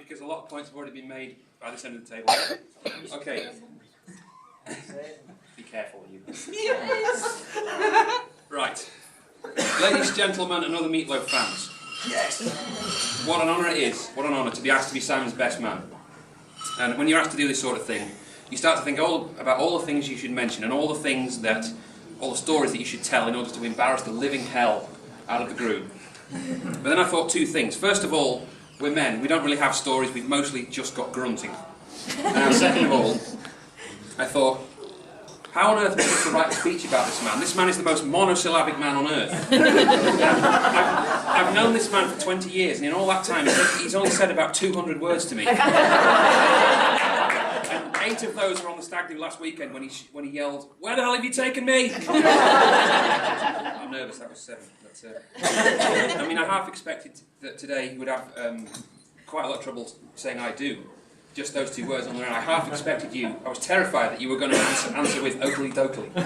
because a lot of points have already been made by this end of the table. Okay. Be careful, you. Yes. Right. Ladies, gentlemen, and other Meatloaf fans. Yes. What an honour it is. What an honour to be asked to be Simon's best man. And when you're asked to do this sort of thing, you start to think about all the things you should mention and all the stories that you should tell in order to embarrass the living hell out of the group. But then I thought two things. First of all, we're men. We don't really have stories. We've mostly just got grunting. And second of all, I thought, how on earth am I supposed to write a speech about this man? This man is the most monosyllabic man on earth. I've known this man for 20 years, and in all that time, he's only said about 200 words to me. And 8 of those were on the stag do last weekend when he yelled, "Where the hell have you taken me?" I'm nervous, that was 7. That's, I mean, I half expected that today he would have quite a lot of trouble saying "I do." Just those 2 words on the end. I half expected you. I was terrified that you were going to answer with "Oakley dokley." I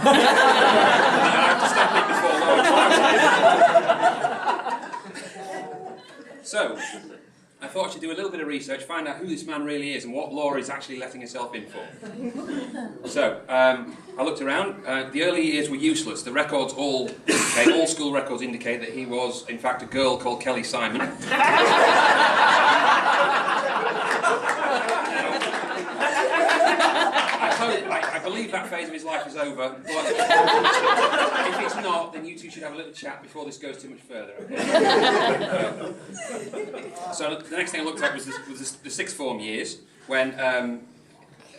have to stop it before Laura. So, I thought I should do a little bit of research, find out who this man really is and what Laura is actually letting herself in for. So, I looked around. The early years were useless. The records all school records indicate that he was, in fact, a girl called Kelly Simon. I believe that phase of his life is over, but if it's not, then you two should have a little chat before this goes too much further. Okay? So the next thing I looked at was the sixth form years, when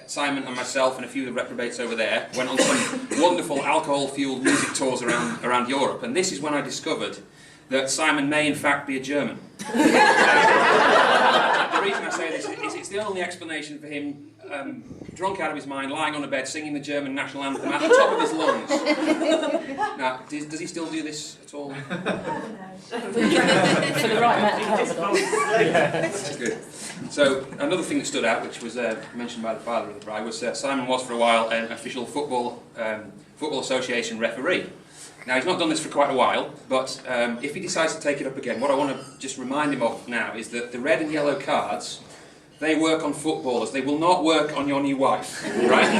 Simon and myself and a few of the reprobates over there went on some wonderful alcohol-fueled music tours around Europe, and this is when I discovered that Simon may in fact be a German. The reason I say this is it's the only explanation for him drunk out of his mind, lying on a bed, singing the German national anthem at the top of his lungs. Now, does he still do this at all? For the right man. Good. So, another thing that stood out, which was mentioned by the father of the bride, was Simon was for a while an official football association referee. Now, he's not done this for quite a while, but if he decides to take it up again, what I want to just remind him of now is that the red and yellow cards, they work on footballers. They will not work on your new wife, right?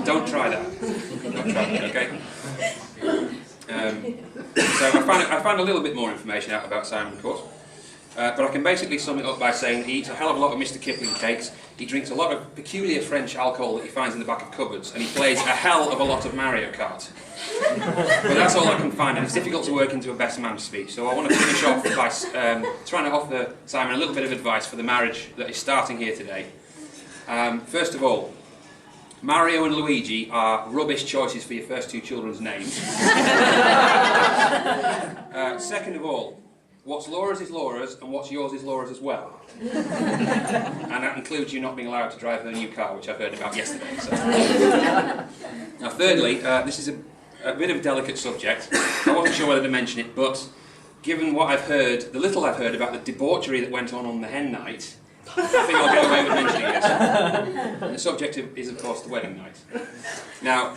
Don't try that. Don't try that, okay? So I found a little bit more information out about Simon, of course. But I can basically sum it up by saying he eats a hell of a lot of Mr. Kipling cakes, he drinks a lot of peculiar French alcohol that he finds in the back of cupboards, and he plays a hell of a lot of Mario Kart. But that's all I can find, and it's difficult to work into a best man speech, so I want to finish off by trying to offer Simon a little bit of advice for the marriage that is starting here today. First of all, Mario and Luigi are rubbish choices for your first 2 children's names. Second of all, what's Laura's is Laura's, and what's yours is Laura's as well. And that includes you not being allowed to drive her new car, which I've heard about yesterday. So. Now, thirdly, this is a bit of a delicate subject. I wasn't sure whether to mention it, but given what I've heard, the little I've heard about the debauchery that went on the hen night, I think I'll get away with mentioning it. And the subject is, of course, the wedding night. Now,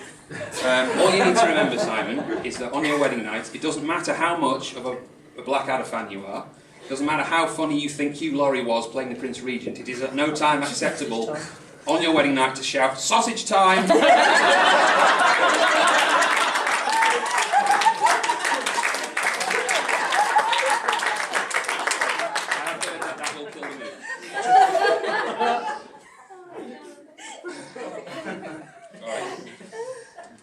all you need to remember, Simon, is that on your wedding night, it doesn't matter how much of a Blackadder fan you are, it doesn't matter how funny you think Hugh Laurie was playing the Prince Regent, it is at no time acceptable on your wedding night to shout, "Sausage time!"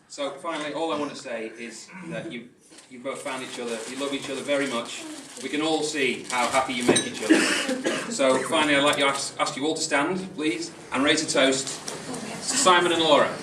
So finally, all I want to say is that you both found each other, you love each other very much. We can all see how happy you make each other. So finally, I'd like to ask you all to stand, please, and raise a toast to Simon and Laura.